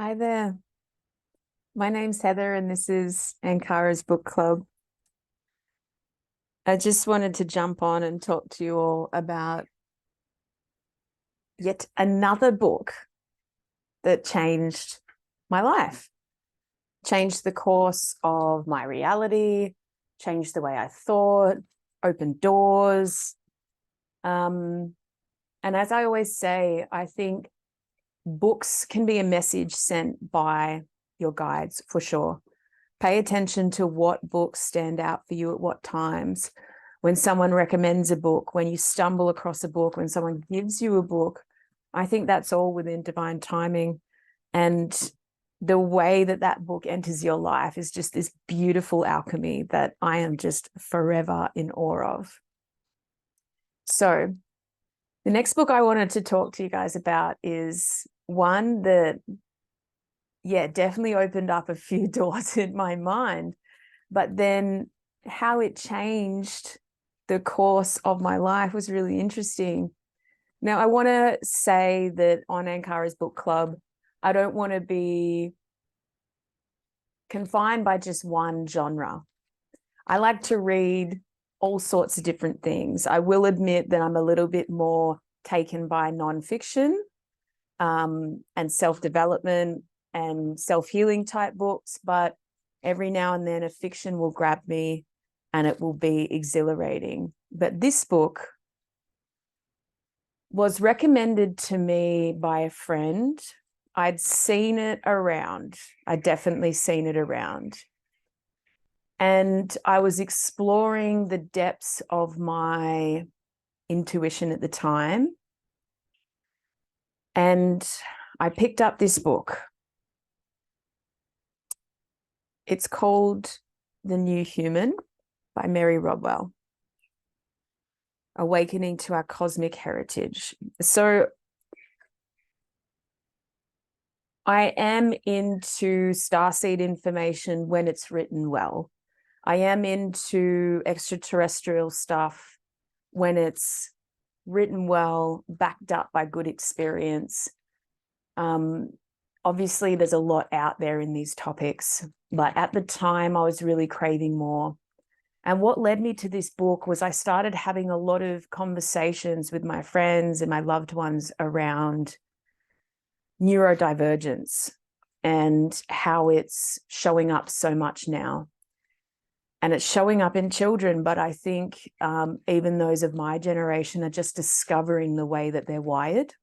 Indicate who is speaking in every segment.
Speaker 1: Hi there. My name's Heather, and this is Ankara's book club. I just wanted to jump on and talk to you all about yet another book that changed my life, changed the course of my reality, changed the way I thought, opened doors. And as I always say, I think books can be a message sent by your guides for sure. Pay attention to what books stand out for you at what times. When someone recommends a book, when you stumble across a book, when someone gives you a book, I think that's all within divine timing. And the way that that book enters your life is just this beautiful alchemy that I am just forever in awe of. So the next book I wanted to talk to you guys about is one that, definitely opened up a few doors in my mind, but then how it changed the course of my life was really interesting. Now, I want to say that on Ankara's book club, I don't want to be confined by just one genre. I like to read all sorts of different things. I will admit that I'm a little bit more taken by nonfiction and self-development and self-healing type books, but every now and then a fiction will grab me and it will be exhilarating. But this book was recommended to me by a friend. I'd seen it around. I'd definitely seen it around. And I was exploring the depths of my intuition at the time. And I picked up this book. It's called The New Human by Mary Rodwell. Awakening to Our Cosmic Heritage. So I am into starseed information when it's written well. I am into extraterrestrial stuff when it's written well, backed up by good experience. Obviously, there's a lot out there in these topics, but at the time, I was really craving more. And what led me to this book was I started having a lot of conversations with my friends and my loved ones around neurodivergence and how it's showing up so much now. And it's showing up in children, but I think even those of my generation are just discovering the way that they're wired.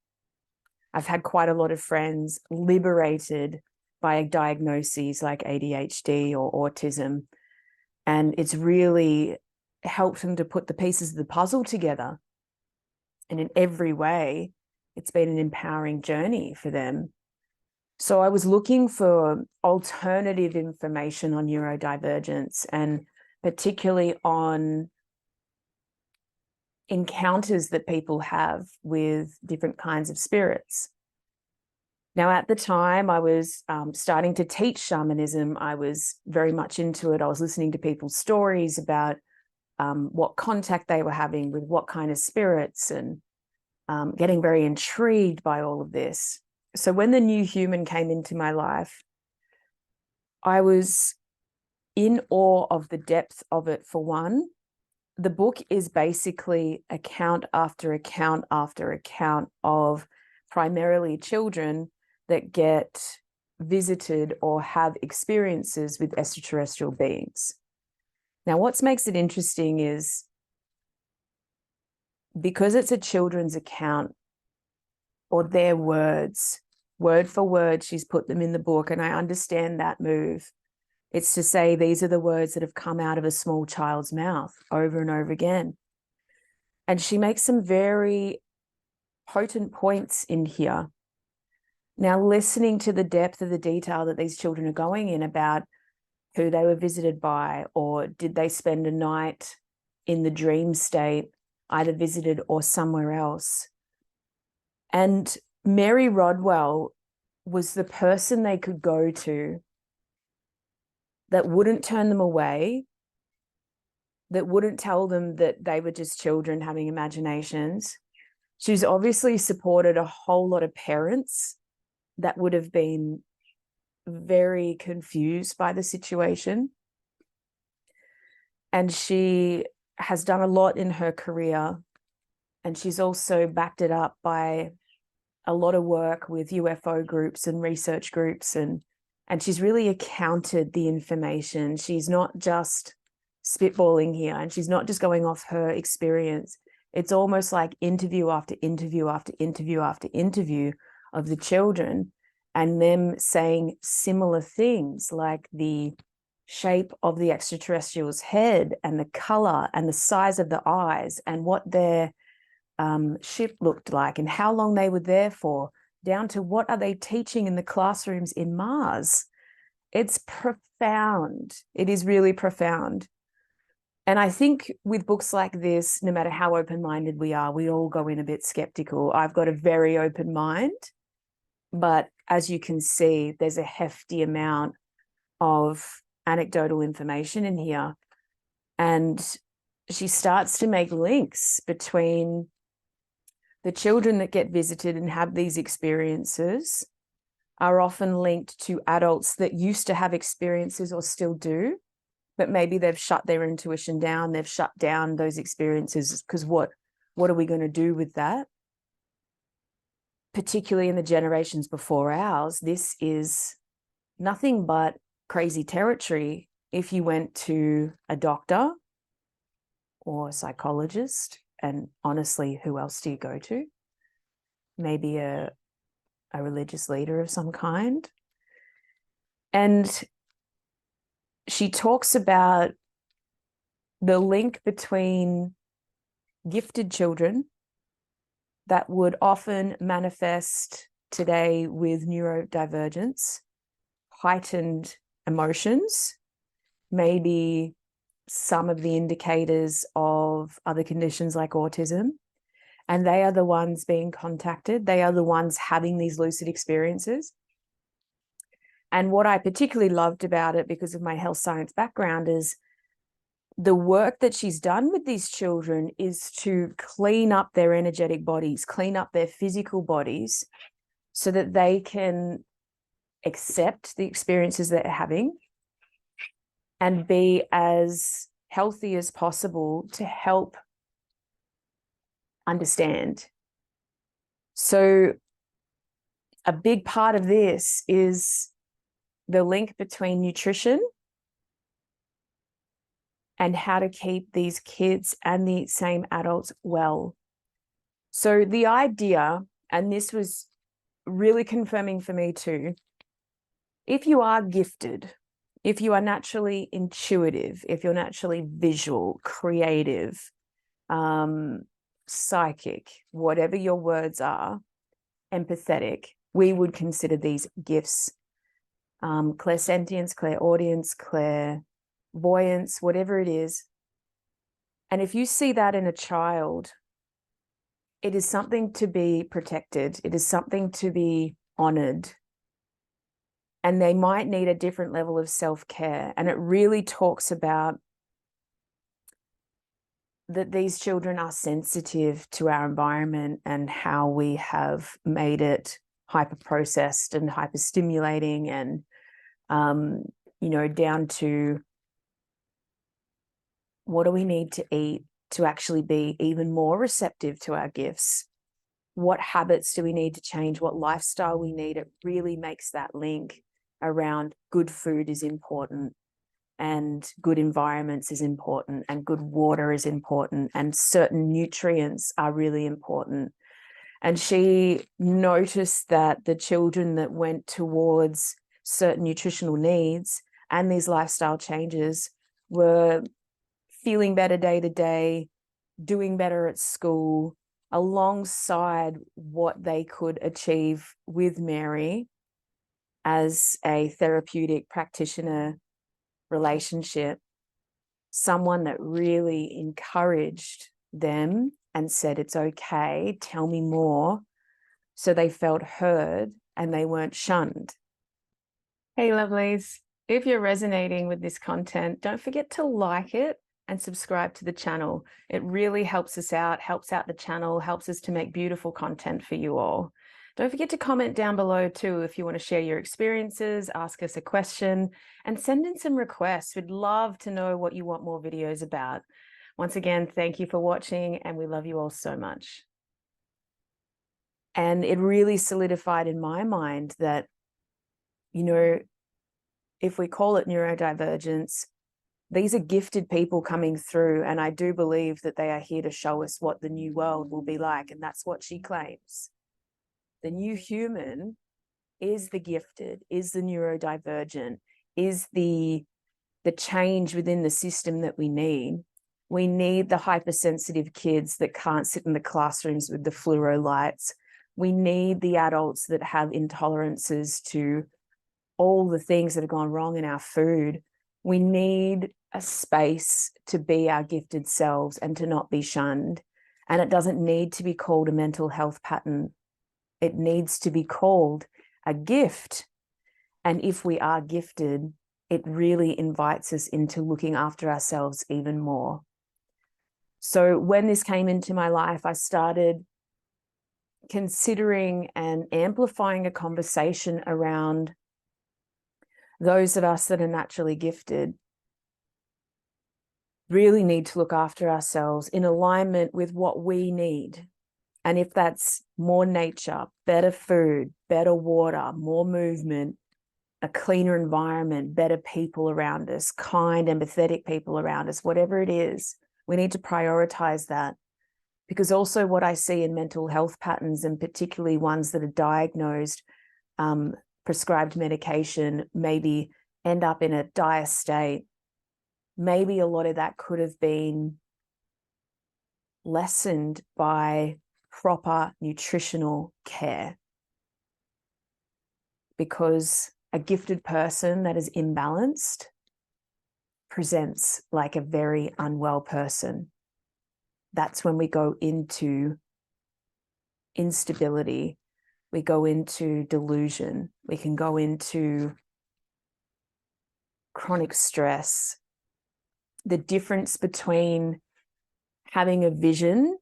Speaker 1: I've had quite a lot of friends liberated by diagnoses like ADHD or autism, and it's really helped them to put the pieces of the puzzle together. And in every way, it's been an empowering journey for them. So I was looking for alternative information on neurodivergence, and particularly on encounters that people have with different kinds of spirits. Now, at the time, I was starting to teach shamanism. I was very much into it. I was listening to people's stories about what contact they were having with what kind of spirits, and getting very intrigued by all of this. So when The New Human came into my life, I was in awe of the depth of it. For one, the book is basically account after account after account of primarily children that get visited or have experiences with extraterrestrial beings. Now, what makes it interesting is because it's a children's account, or their words, word for word, she's put them in the book, and I understand that move. It's to say these are the words that have come out of a small child's mouth over and over again. And she makes some very potent points in here. Now, listening to the depth of the detail that these children are going in about who they were visited by, or did they spend a night in the dream state, either visited or somewhere else. And Mary Rodwell was the person they could go to that wouldn't turn them away, that wouldn't tell them that they were just children having imaginations. She's obviously supported a whole lot of parents that would have been very confused by the situation. And she has done a lot in her career. And she's also backed it up by a lot of work with UFO groups and research groups. And she's really accounted the information. She's not just spitballing here, and she's not just going off her experience. It's almost like interview after interview after interview after interview of the children, and them saying similar things, like the shape of the extraterrestrial's head and the color and the size of the eyes and what their ship looked like and how long they were there for, down to what are they teaching in the classrooms in Mars. It's profound. It is really profound. And I think with books like this, no matter how open-minded we are, we all go in a bit skeptical. I've got a very open mind, but as you can see, there's a hefty amount of anecdotal information in here. And she starts to make links between the children that get visited and have these experiences are often linked to adults that used to have experiences or still do, but maybe they've shut their intuition down, they've shut down those experiences, because what are we going to do with that? Particularly in the generations before ours, this is nothing but crazy territory if you went to a doctor or a psychologist. And honestly, who else do you go to? Maybe a religious leader of some kind. And she talks about the link between gifted children that would often manifest today with neurodivergence, heightened emotions, maybe some of the indicators of other conditions like autism. And they are the ones being contacted. They are the ones having these lucid experiences. And what I particularly loved about it, because of my health science background, is the work that she's done with these children is to clean up their energetic bodies, clean up their physical bodies, so that they can accept the experiences that they're having and be as healthy as possible to help understand. So a big part of this is the link between nutrition and how to keep these kids and the same adults well. So the idea, and this was really confirming for me too, if you are gifted, if you are naturally intuitive, if you're naturally visual, creative, psychic, whatever your words are, empathetic, we would consider these gifts. Clairsentience, clairaudience, clairvoyance, whatever it is. And if you see that in a child, it is something to be protected. It is something to be honored. And they might need a different level of self-care. And it really talks about that these children are sensitive to our environment and how we have made it hyper-processed and hyper-stimulating, and, down to what do we need to eat to actually be even more receptive to our gifts? What habits do we need to change? What lifestyle we need? It really makes that link around good food is important, and good environments is important, and good water is important, and certain nutrients are really important. And she noticed that the children that went towards certain nutritional needs and these lifestyle changes were feeling better day to day, doing better at school, alongside what they could achieve with Mary as a therapeutic practitioner relationship, someone that really encouraged them and said, it's okay, tell me more. So they felt heard and they weren't shunned. Hey, lovelies, if you're resonating with this content, don't forget to like it and subscribe to the channel. It really helps us out, helps out the channel, helps us to make beautiful content for you all. Don't forget to comment down below too if you want to share your experiences, ask us a question, and send in some requests. We'd love to know what you want more videos about. Once again, thank you for watching, and we love you all so much. And it really solidified in my mind that, you know, if we call it neurodivergence, these are gifted people coming through, and I do believe that they are here to show us what the new world will be like, and that's what she claims. The new human is the gifted, is the neurodivergent, is the change within the system that we need. We need the hypersensitive kids that can't sit in the classrooms with the fluoro lights. We need the adults that have intolerances to all the things that have gone wrong in our food. We need a space to be our gifted selves and to not be shunned. And it doesn't need to be called a mental health pattern. It needs to be called a gift. And if we are gifted, it really invites us into looking after ourselves even more. So when this came into my life, I started considering and amplifying a conversation around those of us that are naturally gifted really need to look after ourselves in alignment with what we need. And if that's more nature, better food, better water, more movement, a cleaner environment, better people around us, kind, empathetic people around us, whatever it is, we need to prioritize that. Because also what I see in mental health patterns, and particularly ones that are diagnosed, prescribed medication, maybe end up in a dire state, maybe a lot of that could have been lessened by proper nutritional care. Because a gifted person that is imbalanced presents like a very unwell person. That's when we go into instability. We go into delusion. We can go into chronic stress. The difference between having a vision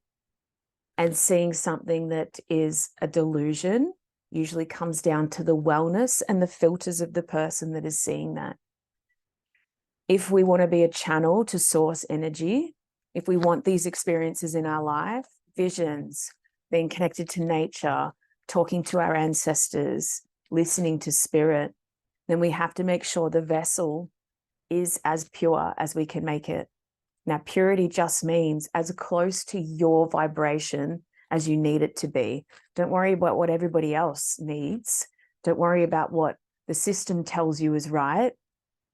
Speaker 1: and seeing something that is a delusion usually comes down to the wellness and the filters of the person that is seeing that. If we want to be a channel to source energy, if we want these experiences in our life, visions, being connected to nature, talking to our ancestors, listening to spirit, then we have to make sure the vessel is as pure as we can make it. Now, purity just means as close to your vibration as you need it to be. Don't worry about what everybody else needs. Don't worry about what the system tells you is right.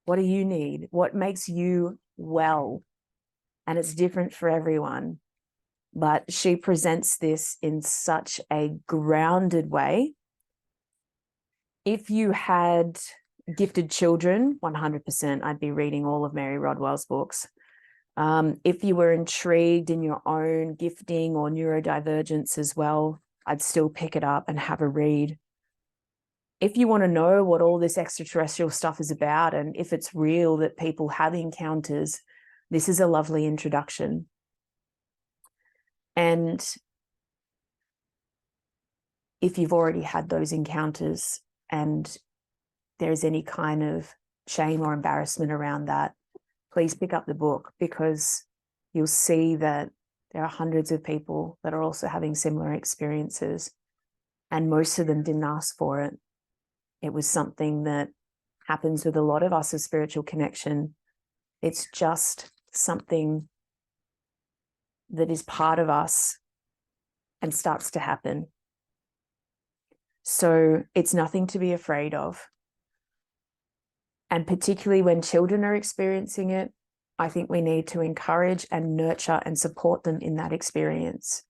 Speaker 1: What do you need? What makes you well? And it's different for everyone. But she presents this in such a grounded way. If you had gifted children, 100%, I'd be reading all of Mary Rodwell's books. If you were intrigued in your own gifting or neurodivergence as well, I'd still pick it up and have a read. If you want to know what all this extraterrestrial stuff is about and if it's real that people have encounters, this is a lovely introduction. And if you've already had those encounters and there's any kind of shame or embarrassment around that, please pick up the book, because you'll see that there are hundreds of people that are also having similar experiences, and most of them didn't ask for it. It was something that happens with a lot of us as spiritual connection. It's just something that is part of us and starts to happen. So it's nothing to be afraid of. And particularly when children are experiencing it, I think we need to encourage and nurture and support them in that experience.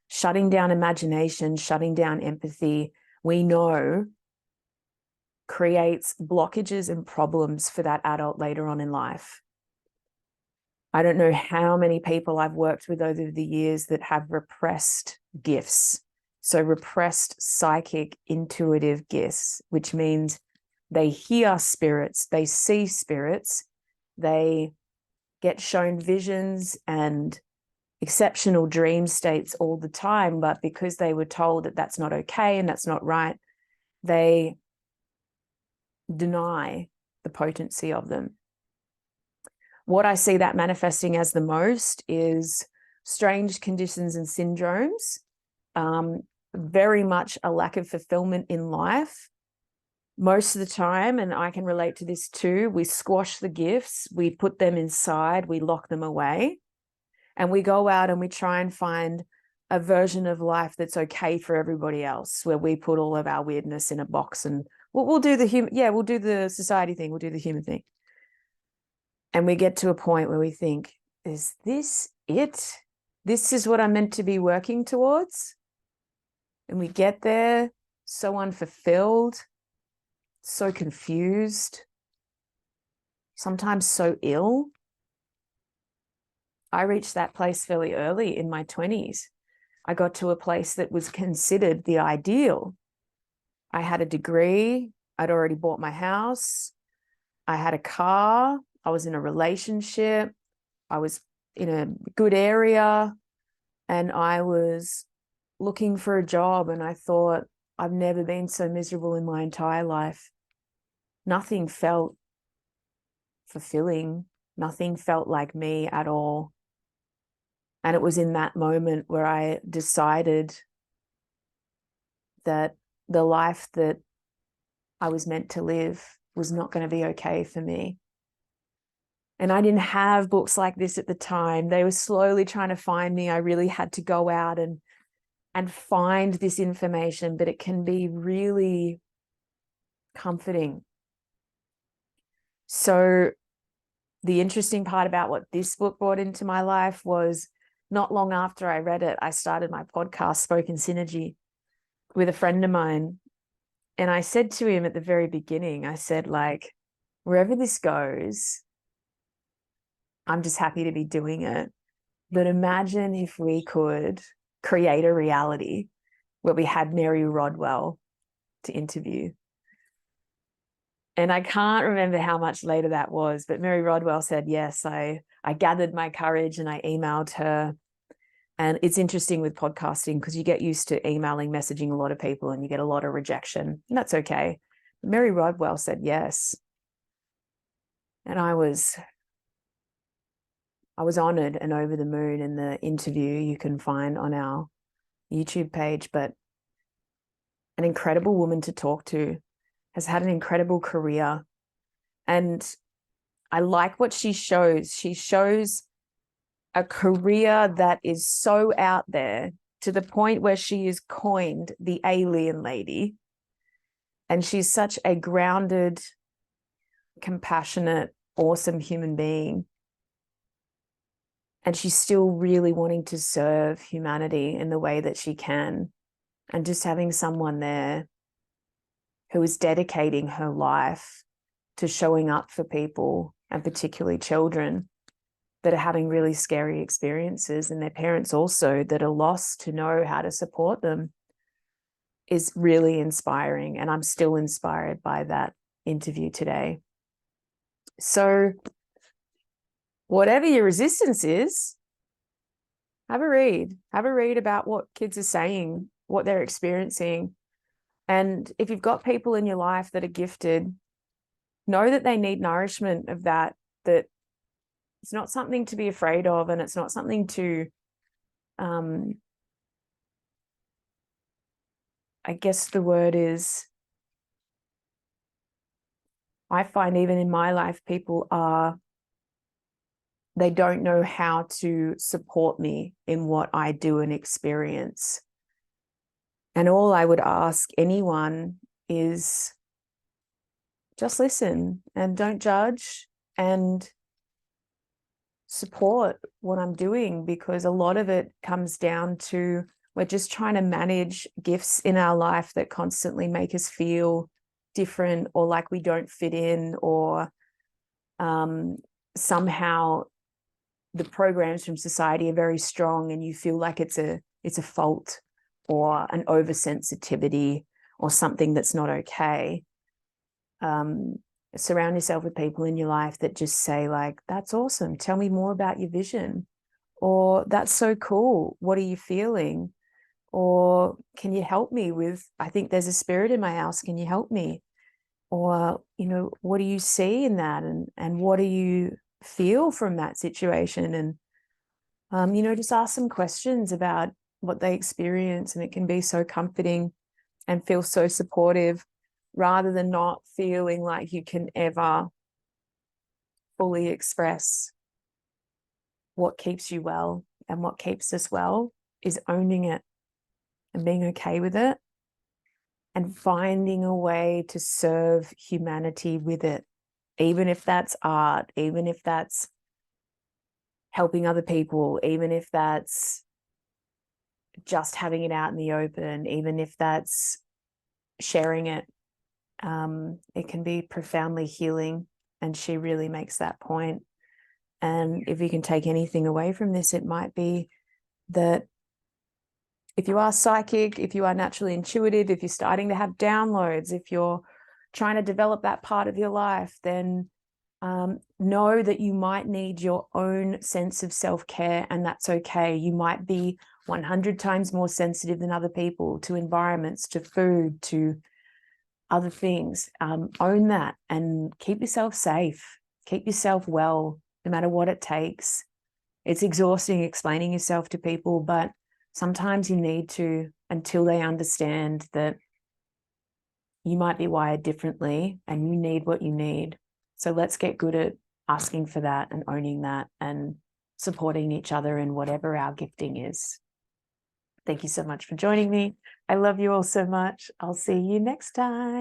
Speaker 1: Shutting down imagination, shutting down empathy, we know creates blockages and problems for that adult later on in life. I don't know how many people I've worked with over the years that have repressed gifts. So repressed psychic intuitive gifts, which means they hear spirits, they see spirits, they get shown visions and exceptional dream states all the time, but because they were told that that's not okay and that's not right, they deny the potency of them. What I see that manifesting as the most is strange conditions and syndromes, very much a lack of fulfillment in life. Most of the time, and I can relate to this too, we squash the gifts, we put them inside, we lock them away, and we go out and we try and find a version of life that's okay for everybody else, where we put all of our weirdness in a box and we'll do the human, we'll do the society thing, we'll do the human thing. And we get to a point where we think, is this it? This is what I'm meant to be working towards? And we get there so unfulfilled, so confused, sometimes so ill. I reached that place fairly early in my 20s. I got to a place that was considered the ideal. I had a degree. I'd already bought my house. I had a car. I was in a relationship. I was in a good area, and I was looking for a job, and I thought, I've never been so miserable in my entire life. Nothing felt fulfilling. Nothing felt like me at all. And it was in that moment where I decided that the life that I was meant to live was not going to be okay for me. And I didn't have books like this at the time. They were slowly trying to find me. I really had to go out and find this information, but it can be really comforting. So the interesting part about what this book brought into my life was, not long after I read it, I started my podcast, Spoken Synergy, with a friend of mine. And I said to him at the very beginning, I said, like, wherever this goes, I'm just happy to be doing it. But imagine if we could create a reality where we had Mary Rodwell to interview. And I can't remember how much later that was, but Mary Rodwell said yes. I gathered my courage and I emailed her. And it's interesting with podcasting because you get used to emailing, messaging a lot of people, and you get a lot of rejection. And that's okay. Mary Rodwell said yes. And I was honored and over the moon. In the interview you can find on our YouTube page, but an incredible woman to talk to, has had an incredible career. And I like what she shows. She shows a career that is so out there, to the point where she is coined the alien lady. And she's such a grounded, compassionate, awesome human being. And she's still really wanting to serve humanity in the way that she can. And just having someone there who is dedicating her life to showing up for people, and particularly children that are having really scary experiences, and their parents also that are lost, to know how to support them, is really inspiring. And I'm still inspired by that interview today. So whatever your resistance is, have a read about what kids are saying, what they're experiencing. And if you've got people in your life that are gifted, know that they need nourishment of that it's not something to be afraid of, and it's not something to, I guess the word is, I find even in my life, they don't know how to support me in what I do and experience. And all I would ask anyone is just listen and don't judge, and support what I'm doing, because a lot of it comes down to, we're just trying to manage gifts in our life that constantly make us feel different, or like we don't fit in, or somehow the programs from society are very strong and you feel like it's a fault or an oversensitivity or something that's not okay. Surround yourself with people in your life that just say, like, that's awesome, tell me more about your vision, Or that's so cool. What are you feeling? Or can you help me with, I think there's a spirit in my house. Can you help me? Or, what do you see in that? And what do you feel from that situation? And, just ask some questions about what they experience. And it can be so comforting and feel so supportive, rather than not feeling like you can ever fully express what keeps you well. And what keeps us well is owning it and being okay with it and finding a way to serve humanity with it, even if that's art, even if that's helping other people, even if that's just having it out in the open, even if that's sharing it. It can be profoundly healing. And she really makes that point. And if you can take anything away from this, it might be that if you are psychic, if you are naturally intuitive, if you're starting to have downloads, if you're trying to develop that part of your life, then know that you might need your own sense of self-care, and that's okay. You might be 100 times more sensitive than other people to environments, to food, to other things. Own that and keep yourself safe. Keep yourself well, no matter what it takes. It's exhausting explaining yourself to people, but sometimes you need to, until they understand that you might be wired differently and you need what you need. So let's get good at asking for that and owning that and supporting each other in whatever our gifting is. Thank you so much for joining me. I love you all so much. I'll see you next time.